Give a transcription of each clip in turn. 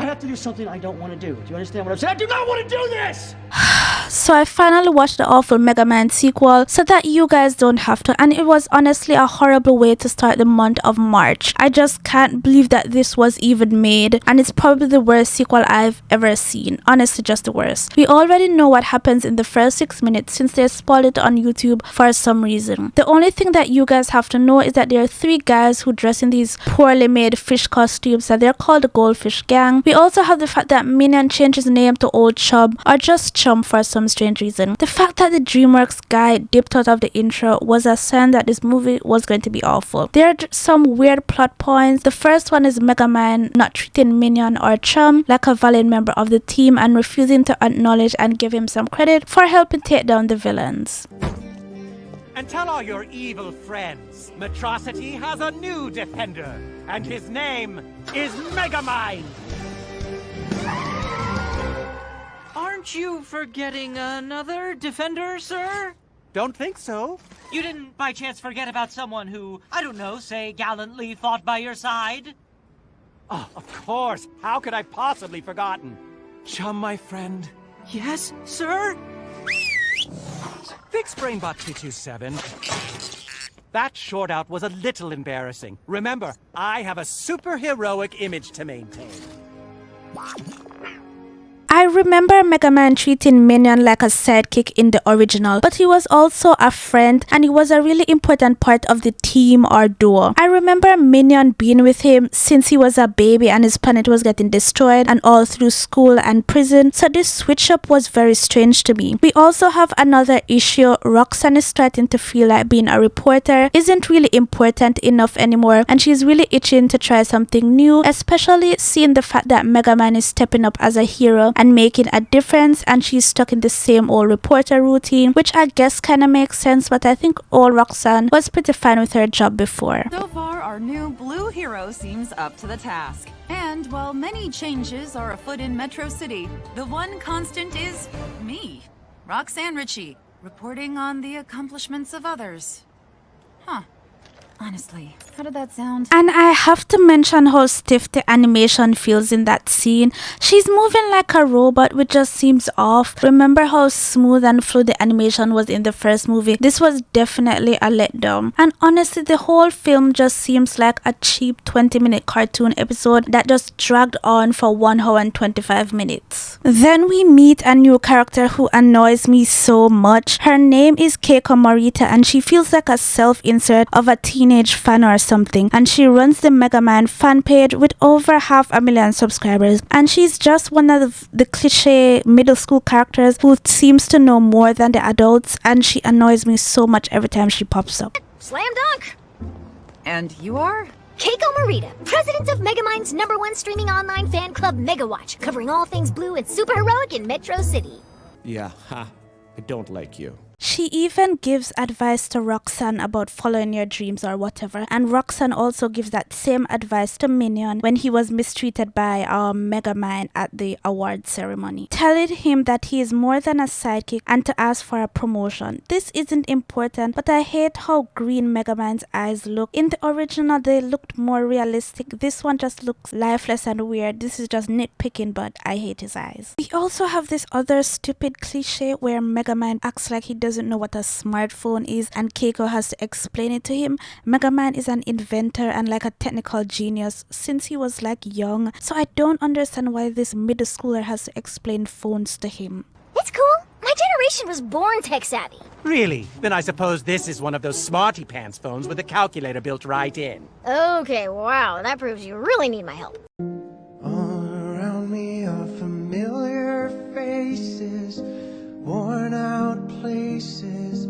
have to do something I don't want to do. Do you understand what I'm saying? I do not want to do this! So I finally watched the awful Megamind sequel so that you guys don't have to, and it was honestly a horrible way to start the month of March. I just can't believe that this was even made, and it's probably the worst sequel I've ever seen. Honestly, just the worst. We already know what happens in the first 6 minutes since they spoiled it on YouTube for some reason. The only thing that you guys have to know is that there are 3 guys who dress in these poorly made fish costumes and they're called the Goldfish Gang. We also have the fact that Minion changed his name to Old Chub, or just Chum for some strange reason. The fact that the DreamWorks guy dipped out of the intro was a sign that this movie was going to be awful. There are some weird plot points. The first one is Megamind not treating Minion or Chum like a valid member of the team and refusing to acknowledge and give him some credit for helping take down the villains. And tell all your evil friends, Metrocity has a new defender, and his name is Megamind! Aren't you forgetting another defender, sir? Don't think so. You didn't by chance forget about someone who, I don't know, say gallantly fought by your side? Oh, of course. How could I possibly forgotten? Chum, my friend. Yes, sir? Fix Brainbot 227. That short out was a little embarrassing. Remember, I have a superheroic image to maintain. I remember Megamind treating Minion like a sidekick in the original, but he was also a friend and he was a really important part of the team or duo. I remember Minion being with him since he was a baby and his planet was getting destroyed and all through school and prison, so this switch up was very strange to me. We also have another issue. Roxanne is starting to feel like being a reporter isn't really important enough anymore, and she's really itching to try something new, especially seeing the fact that Megamind is stepping up as a hero and making a difference, and she's stuck in the same old reporter routine, which I guess kind of makes sense, but I think old Roxanne was pretty fine with her job before. So far, our new blue hero seems up to the task. And while many changes are afoot in Metro City, the one constant is me, Roxanne Ritchie, reporting on the accomplishments of others. Huh. Honestly, how did that sound? And I have to mention how stiff the animation feels in that scene. She's moving like a robot, which just seems off. Remember how smooth and fluid the animation was in the first movie? This was definitely a letdown. And honestly, the whole film just seems like a cheap 20-minute cartoon episode that just dragged on for 1 hour and 25 minutes. Then we meet a new character who annoys me so much. Her name is Keiko Morita, and she feels like a self-insert of a teenage fan or something, and she runs the Megamind fan page with over 500,000 subscribers, and she's just one of the cliche middle school characters who seems to know more than the adults, and she annoys me so much every time she pops up. Slam dunk! And you are? Keiko Morita, president of Megamind's #1 streaming online fan club Megawatch, covering all things blue and superheroic in Metro City. Yeah, I don't like you. She even gives advice to Roxanne about following your dreams or whatever, and Roxanne also gives that same advice to Minion when he was mistreated by our Megamind at the award ceremony, telling him that he is more than a sidekick and to ask for a promotion. This isn't important, but I hate how green Megamind's eyes look. In the original, they looked more realistic. This one just looks lifeless and weird. This is just nitpicking, but I hate his eyes. We also have this other stupid cliche where Megamind acts like he doesn't know what a smartphone is and Keiko has to explain it to him. Megamind is an inventor and like a technical genius since he was like young, so I don't understand why this middle schooler has to explain phones to him. It's cool. My generation was born tech savvy. Really? Then I suppose this is one of those smarty pants phones with a calculator built right in. Okay, wow, that proves you really need my help. All around me are familiar faces, worn out places.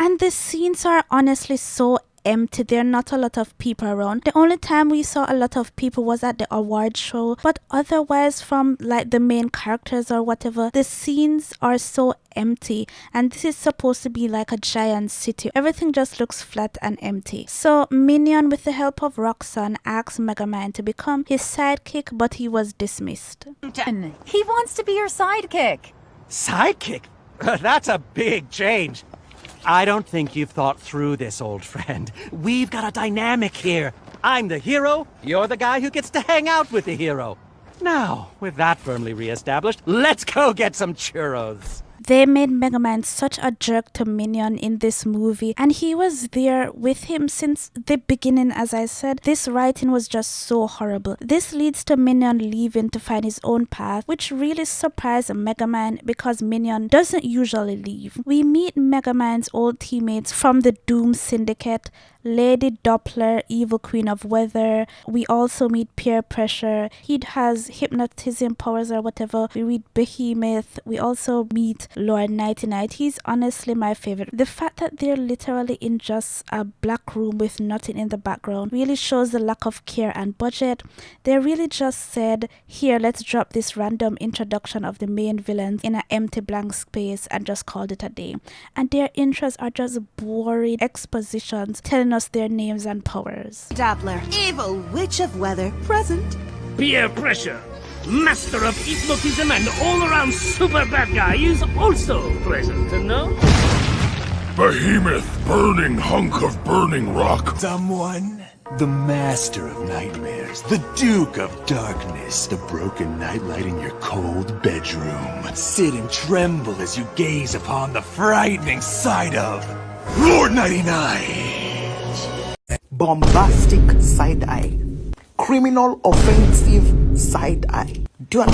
And the scenes are honestly so empty. There are not a lot of people around. The only time we saw a lot of people was at the award show, but otherwise from like the main characters or whatever, the scenes are so empty, and this is supposed to be like a giant city. Everything just looks flat and empty. So Minion, with the help of Roxanne, asked Megamind to become his sidekick, but he was dismissed. He wants to be your sidekick. Sidekick? That's a big change. I don't think you've thought through this, old friend. We've got a dynamic here. I'm the hero, you're the guy who gets to hang out with the hero. Now, with that firmly re-established, let's go get some churros. They made Megamind such a jerk to Minion in this movie, and he was there with him since the beginning. As I said, this writing was just so horrible. This leads to Minion leaving to find his own path, which really surprised Megamind because Minion doesn't usually leave. We meet Megamind's old teammates from the Doom Syndicate, Lady Doppler, Evil Queen of Weather. We also meet Peer Pressure. He has hypnotism powers or whatever. We read Behemoth. We also meet Lord Nighty Night. He's honestly my favorite. The fact that they're literally in just a black room with nothing in the background really shows the lack of care and budget. They really just said, here, let's drop this random introduction of the main villains in an empty blank space and just called it a day. And their intros are just boring expositions telling us their names and powers. Doppler, evil witch of weather, present. Peer Pressure, master of hypnotism and all-around super bad guy, is also present, no? Behemoth, burning hunk of burning rock. Someone, the master of nightmares, the Duke of Darkness, the broken nightlight in your cold bedroom. Sit and tremble as you gaze upon the frightening sight of Lord 99. Bombastic side-eye. Criminal offensive side-eye.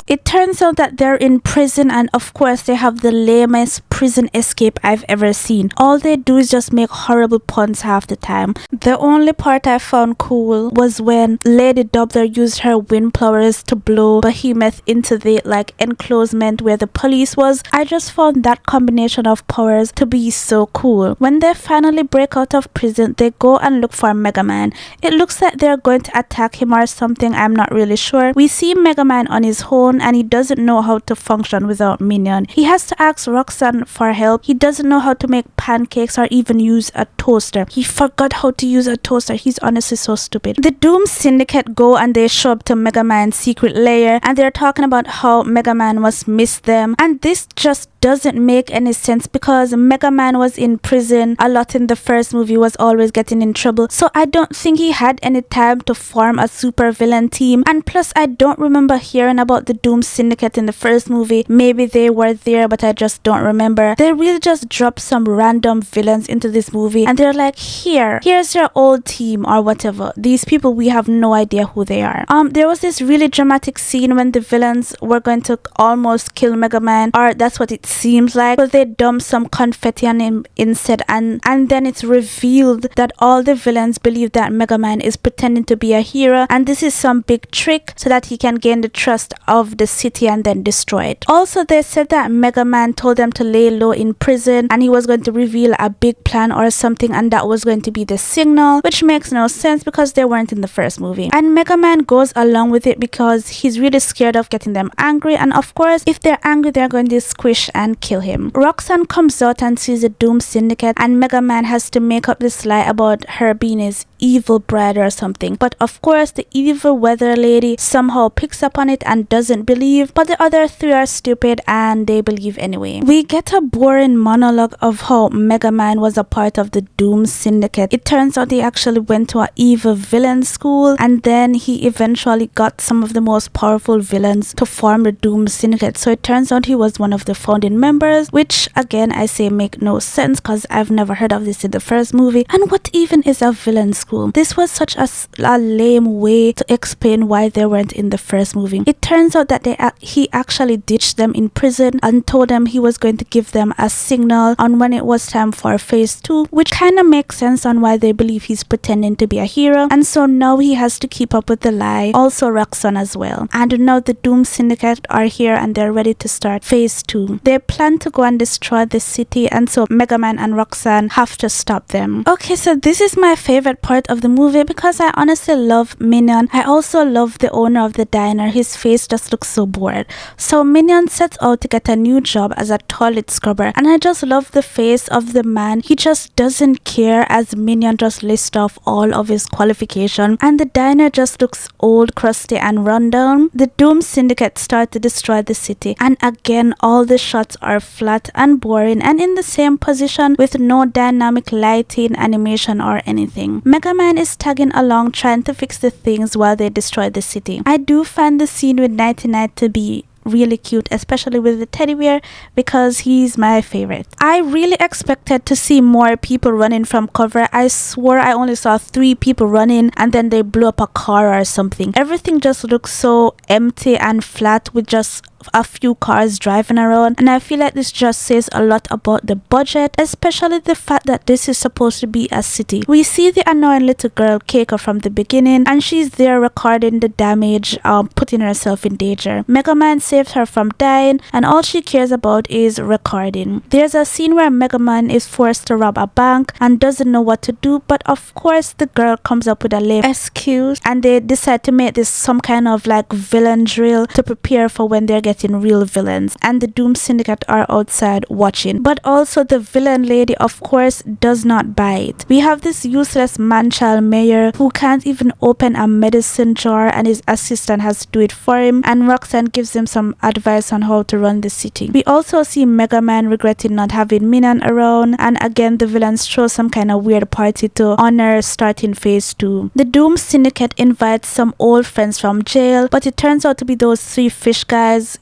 It turns out that they're in prison, and of course they have the lamest prison escape I've ever seen. All they do is just make horrible puns half the time. The only part I found cool was when Lady Doppler used her wind powers to blow Behemoth into the enclosement where the police was. I just found that combination of powers to be so cool. When they finally break out of prison, they go and look for Megamind. It looks like they're going to attack him or something, I'm not really sure. We see Megamind on his own and he doesn't know how to function without Minion. He has to ask Roxanne for help. He doesn't know how to make pancakes or even use a toaster. He forgot how to use a toaster. He's honestly so stupid. The Doom Syndicate go and they show up to Megamind's secret lair and they're talking about how Megamind must miss them, and this just doesn't make any sense because Megamind was in prison a lot in the first movie, was always getting in trouble, so I don't think he had any time to form a super villain team. And plus I don't remember hearing about the Doom Syndicate in the first movie. Maybe they were there but I just don't remember. They really just dropped some random villains into this movie and they're like, here's your old team or whatever. These people, we have no idea who they are. There was this really dramatic scene when the villains were going to almost kill Megamind, or that's what it seems like, but they dump some confetti on him instead, and then it's revealed that all the villains believe that Megamind is pretending to be a hero and this is some big trick so that he can gain the trust of the city and then destroy it. Also, they said that Megamind told them to lay low in prison and he was going to reveal a big plan or something, and that was going to be the signal, which makes no sense because they weren't in the first movie. And Megamind goes along with it because he's really scared of getting them angry, and of course if they're angry they're going to squish and kill him. Roxanne comes out and sees the Doom Syndicate and Megamind has to make up this lie about her being his evil bride or something, but of course the evil weather lady somehow picks up on it and doesn't believe, but the other three are stupid and they believe anyway. We get a boring monologue of how Megamind was a part of the Doom Syndicate. It turns out he actually went to an evil villain school and then he eventually got some of the most powerful villains to form the Doom Syndicate, so it turns out he was one of the founding members, which again I say make no sense because I've never heard of this in the first movie. And what even is a villain school? This was such a lame way to explain why they weren't in the first movie. It turns out that he actually ditched them in prison and told them he was going to give them a signal on when it was time for phase 2, which kind of makes sense on why they believe he's pretending to be a hero, and so now he has to keep up with the lie, also Roxanne as well. And now the Doom Syndicate are here and they're ready to start phase 2. They plan to go and destroy the city, and so Megamind and Roxanne have to stop them. Okay, so this is my favorite part of the movie because I honestly love Minion. I also love the owner of the diner. His face just looks so bored. So Minion sets out to get a new job as a toilet scrubber, and I just love the face of the man. He just doesn't care as Minion just lists off all of his qualifications, and the diner just looks old, crusty and run down. The Doom Syndicate start to destroy the city, and again all the shots shots are flat and boring and in the same position with no dynamic lighting, animation or anything. Megamind is tagging along trying to fix the things while they destroy the city. I do find the scene with Nighty Night to be really cute, especially with the teddy bear, because he's my favorite. I really expected to see more people running from cover. I swore I only saw 3 people running and then they blew up a car or something. Everything just looks so empty and flat with just a few cars driving around, and I feel like this just says a lot about the budget, especially the fact that this is supposed to be a city. We see the annoying little girl Keiko from the beginning and she's there recording the damage, putting herself in danger. Megamind saves her from dying and all she cares about is recording. There's a scene where Megamind is forced to rob a bank and doesn't know what to do, but of course the girl comes up with a lame excuse and they decide to make this some kind of like villain drill to prepare for when they're getting real villains, and the Doom Syndicate are outside watching. But also the villain lady of course does not buy it. We have this useless man-child mayor who can't even open a medicine jar and his assistant has to do it for him, and Roxanne gives him some advice on how to run the city. We also see Megamind regretting not having Minion around, and again the villains throw some kind of weird party to honor starting phase 2. The Doom Syndicate invites some old friends from jail, but it turns out to be those 3 fish guys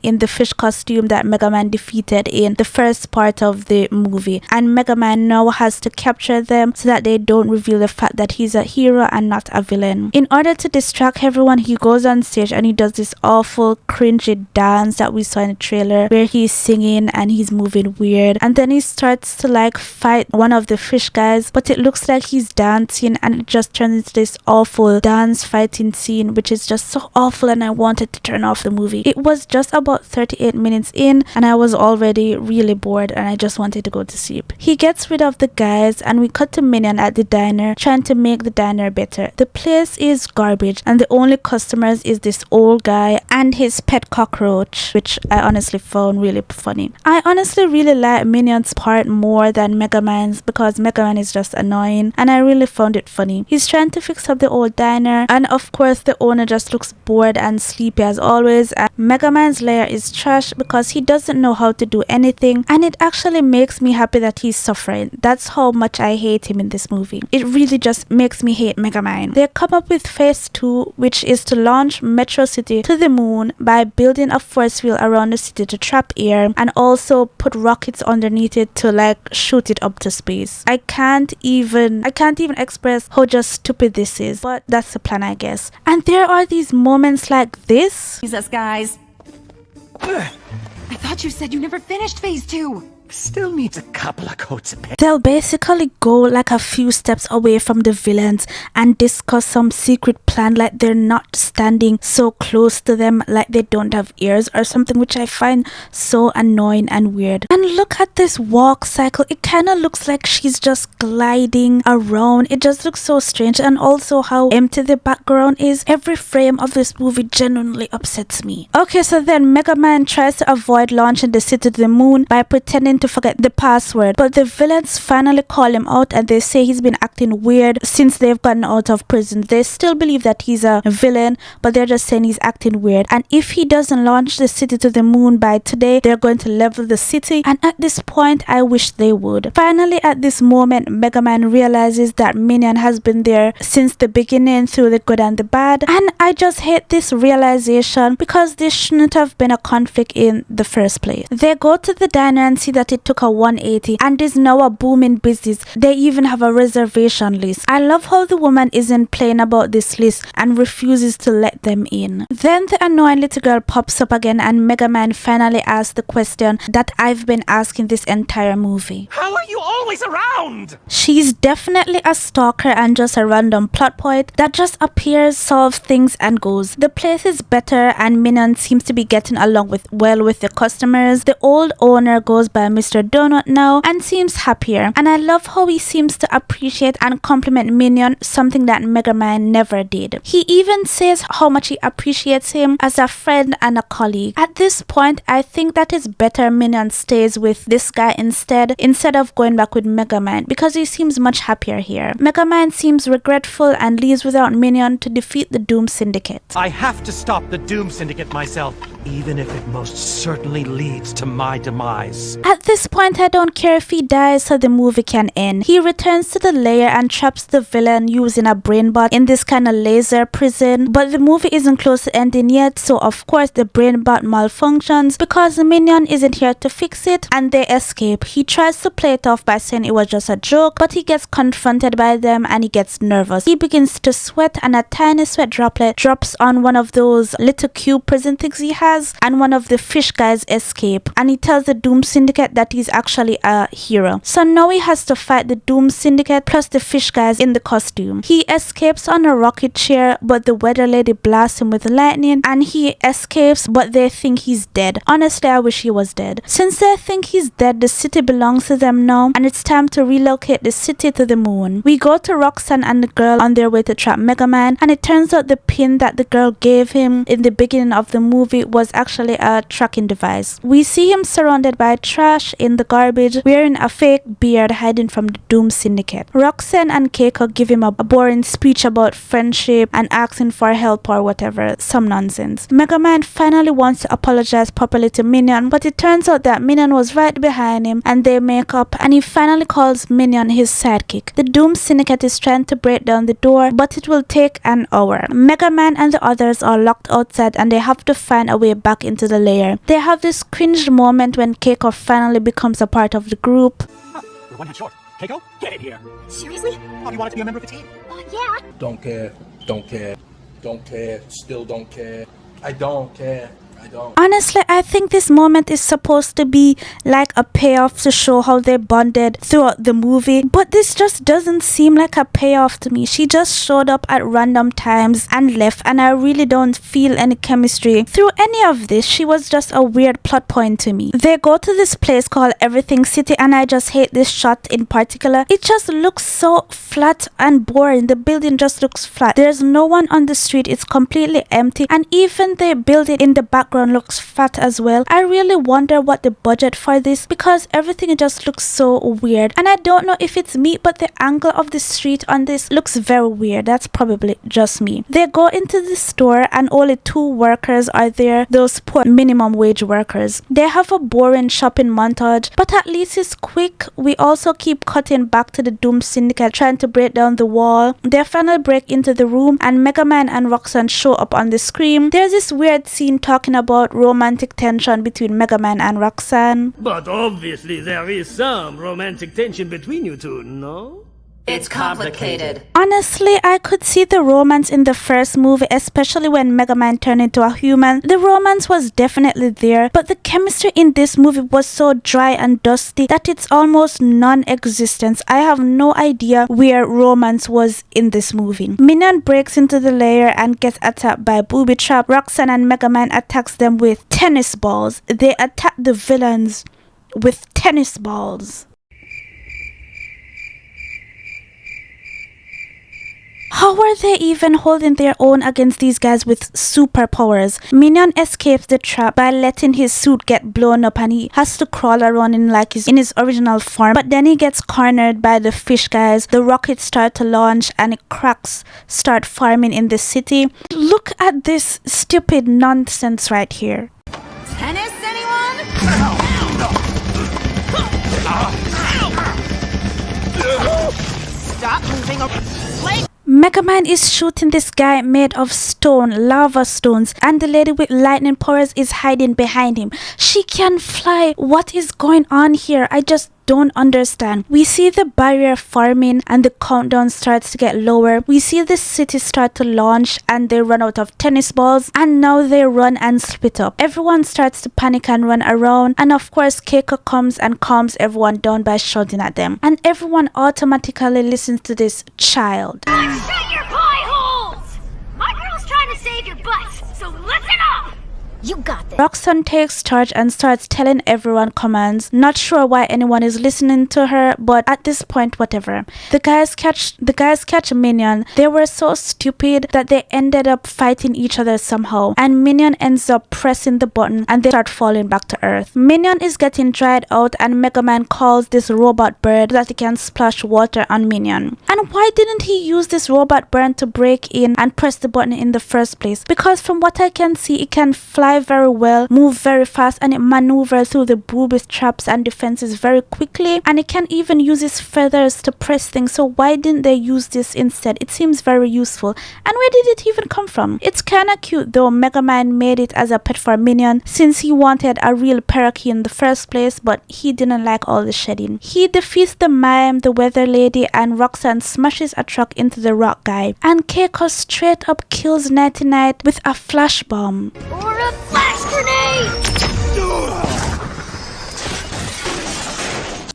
in the fish costume that Megamind defeated in the first part of the movie, and Megamind now has to capture them so that they don't reveal the fact that he's a hero and not a villain. In order to distract everyone, he goes on stage and he does this awful cringy dance that we saw in the trailer where he's singing and he's moving weird, and then he starts to like fight one of the fish guys, but it looks like he's dancing and it just turns into this awful dance fighting scene which is just so awful, and I wanted to turn off the movie. It was just about 38 minutes in and I was already really bored and I just wanted to go to sleep. He gets rid of the guys and we cut to Minion at the diner trying to make the diner better. The place is garbage and the only customers is this old guy and his pet cockroach, which I honestly found really funny. I honestly really like Minion's part more than Megamind's because Megamind is just annoying and I really found it funny. He's trying to fix up the old diner and of course the owner just looks bored and sleepy as always, and Megamind's lair is trash because he doesn't know how to do anything, and it actually makes me happy that he's suffering. That's how much I hate him in this movie. It really just makes me hate Megamind. They come up with phase 2, which is to launch Metro City to the moon by building a force field around the city to trap air and also put rockets underneath it to like shoot it up to space. I can't even express how just stupid this is, but that's the plan I guess. And there are these moments like this. Jesus guys. I thought you said you never finished phase 2. Still needs a couple of coats of paint. They'll basically go like a few steps away from the villains and discuss some secret plan, like they're not standing so close to them, like they don't have ears or something, which I find so annoying and weird. And look at this walk cycle. It kind of looks like she's just gliding around. It just looks so strange, and also how empty the background is. Every frame of this movie genuinely upsets me. Okay, so then Megamind tries to avoid launching the city to the moon by pretending to forget the password, but the villains finally call him out and they say he's been acting weird since they've gotten out of prison. They still believe that he's a villain, but they're just saying he's acting weird, and if he doesn't launch the city to the moon by today, they're going to level the city, and at this point I wish they would. Finally, at this moment, Megamind realizes that Minion has been there since the beginning through the good and the bad, and I just hate this realization because this shouldn't have been a conflict in the first place. They go to the diner and see that it took a 180 and is now a booming business. They even have a reservation list. I love how the woman isn't playing about this list and refuses to let them in. Then the annoying little girl pops up again and Megamind finally asks the question that I've been asking this entire movie. How are you always around? She's definitely a stalker and just a random plot point that just appears, solves things and goes. The place is better and Minion seems to be getting along with the customers. The old owner goes by Mr. Donut now and seems happier, and I love how he seems to appreciate and compliment Minion, something that Megamind never did. He even says how much he appreciates him as a friend and a colleague. At this point, I think that it's better Minion stays with this guy instead of going back with Megamind, because he seems much happier here. Megamind seems regretful and leaves without Minion to defeat the Doom Syndicate. I have to stop the Doom Syndicate myself. even if it most certainly leads to my demise. At this point, I don't care if he dies so the movie can end. He returns to the lair and traps the villain using a brain bot in this kind of laser prison, but the movie isn't close to ending yet, so of course the brain bot malfunctions because the minion isn't here to fix it and they escape. He tries to play it off by saying it was just a joke, but he gets confronted by them and he gets nervous. He begins to sweat and a tiny sweat droplet drops on one of those little cube prison things he has, and one of the fish guys escape and he tells the Doom Syndicate that he's actually a hero. So now he has to fight the Doom Syndicate plus the fish guys in the costume. He escapes on a rocket chair, but the weather lady blasts him with lightning and he escapes, but they think he's dead. Honestly, I wish he was dead. Since they think he's dead, the city belongs to them now and it's time to relocate the city to the moon. We go to Roxanne and the girl on their way to trap Megamind, and it turns out the pin that the girl gave him in the beginning of the movie was actually a tracking device. We see him surrounded by trash in the garbage, wearing a fake beard, hiding from the Doom Syndicate. Roxanne and Keiko give him a boring speech about friendship and asking for help or whatever, some nonsense. Megamind finally wants to apologize properly to Minion, but it turns out that Minion was right behind him and they make up, and he finally calls Minion his sidekick. The Doom Syndicate is trying to break down the door, but it will take an hour. Megamind and the others are locked outside and they have to find a way back into the lair. They have this cringe moment when Keiko finally becomes a part of the group. We're one head short. Keiko, get in here. Seriously? Oh, you wanted to be a member of the team? Yeah. Don't care, don't care, don't care, still don't care. I don't care. Honestly, I think this moment is supposed to be like a payoff to show how they bonded throughout the movie, but this just doesn't seem like a payoff to me. She just showed up at random times and left, and I really don't feel any chemistry through any of this. She was just a weird plot point to me. They go to this place called Everything City and I just hate this shot in particular. It just looks so flat and boring. The building just looks flat. There's no one on the street. It's completely empty, and even the building in the background looks fat as well. I really wonder what the budget for this, because everything just looks so weird, and I don't know if it's me, but the angle of the street on this looks very weird. That's probably just me. They go into the store and only 2 workers are there, those poor minimum wage workers. They have a boring shopping montage, but at least it's quick. We also keep cutting back to the Doom Syndicate trying to break down the wall. They finally break into the room and Megamind and Roxanne show up on the screen. There's this weird scene talking about romantic tension between Megamind and Roxanne. But obviously there is some romantic tension between you two, no? It's complicated. Honestly, I could see the romance in the first movie, especially when Megamind turned into a human. The romance was definitely there, but the chemistry in this movie was so dry and dusty that it's almost non-existent. I have no idea where romance was in this movie. Minion breaks into the lair and gets attacked by Booby Trap. Roxanne and Megamind attacks them with tennis balls. They attack the villains with tennis balls. How are they even holding their own against these guys with superpowers? Minion escapes the trap by letting his suit get blown up and he has to crawl around in his original form. But then he gets cornered by the fish guys. The rockets start to launch and cracks start forming in the city. Look at this stupid nonsense right here. Tennis, anyone? Stop moving over. Megamind is shooting this guy made of stone, lava stones, and the lady with lightning powers is hiding behind him. She can fly. What is going on here? I just don't understand. We see the barrier forming and the countdown starts to get lower. We see the city start to launch and they run out of tennis balls, and now they run and split up. Everyone starts to panic and run around, and of course Keiko comes and calms everyone down by shouting at them, and everyone automatically listens to this child. Shut your pie holes! My girl's trying to save your butts, so listen up! You got this. Roxanne takes charge and starts telling everyone commands. Not sure why anyone is listening to her, but at this point, whatever. The guys catch Minion. They were so stupid that they ended up fighting each other somehow, and Minion ends up pressing the button and they start falling back to earth. Minion is getting dried out and Megamind calls this robot bird so that he can splash water on Minion. And why didn't he use this robot bird to break in and press the button in the first place? Because from what I can see, it can fly fly very well, move very fast, and it maneuvers through the boobies, traps, and defenses very quickly, and it can even use its feathers to press things. So why didn't they use this instead? It seems very useful. And where did it even come from? It's kinda cute though. Megamind made it as a pet for Minion since he wanted a real parakeet in the first place, but he didn't like all the shedding. He defeats the mime, the weather lady, and Roxanne smashes a truck into the rock guy, and Keiko straight up kills Nighty Night with a flash bomb. Or a flash grenade!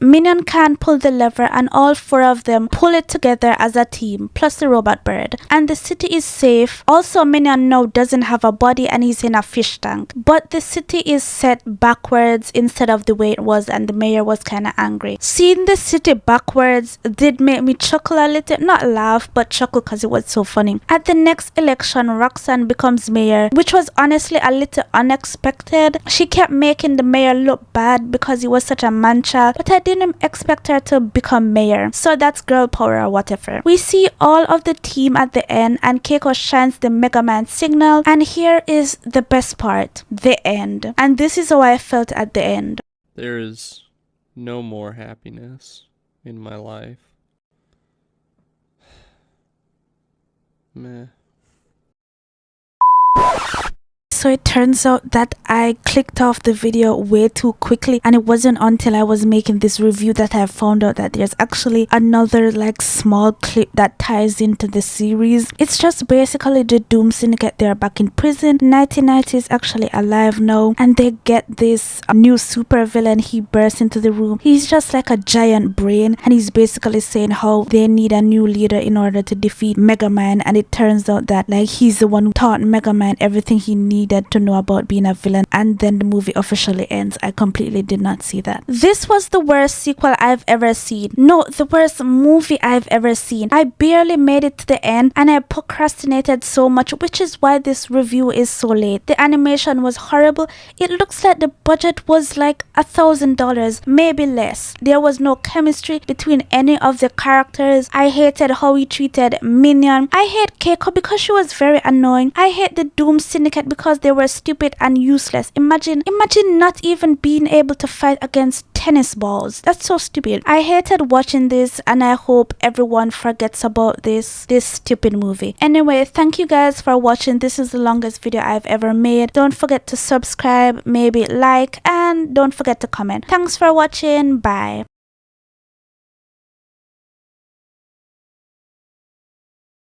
Minion can pull the lever and all four of them pull it together as a team, plus the robot bird. And the city is safe. Also, Minion now doesn't have a body and he's in a fish tank. But the city is set backwards instead of the way it was, and the mayor was kinda angry. Seeing the city backwards did make me chuckle a little. Not laugh, but chuckle because it was so funny. At the next election, Roxanne becomes mayor, which was honestly a little unexpected. She kept making the mayor look bad because he was such a man-child, but I didn't expect her to become mayor, so that's girl power or whatever. We see all of the team at the end, and Keiko shines the Megamind signal, and here is the best part, the end. And this is how I felt at the end. There is no more happiness in my life. Meh. So it turns out that I clicked off the video way too quickly, and it wasn't until I was making this review that I found out that there's actually another like small clip that ties into the series. It's just basically the Doom Syndicate. They're back in prison. Nighty Night is actually alive now, and they get this new super villain. He bursts into the room. He's just like a giant brain, and he's basically saying how they need a new leader in order to defeat Megamind. And it turns out that like he's the one who taught Megamind everything he needed to know about being a villain, and then the movie officially ends. I completely did not see that. This was the worst sequel I've ever seen. No, the worst movie I've ever seen. I barely made it to the end, and I procrastinated so much, which is why this review is so late. The animation was horrible. It looks like the budget was like $1,000, maybe less. There was no chemistry between any of the characters. I hated how he treated Minion. I hate Keiko because she was very annoying. I hate the Doom Syndicate because they were stupid and useless. Imagine not even being able to fight against tennis balls. That's so stupid. I hated watching this, and I hope everyone forgets about this stupid movie. Anyway, thank you guys for watching. This is the longest video I've ever made. Don't forget to subscribe, maybe like, and don't forget to comment. Thanks for watching. Bye.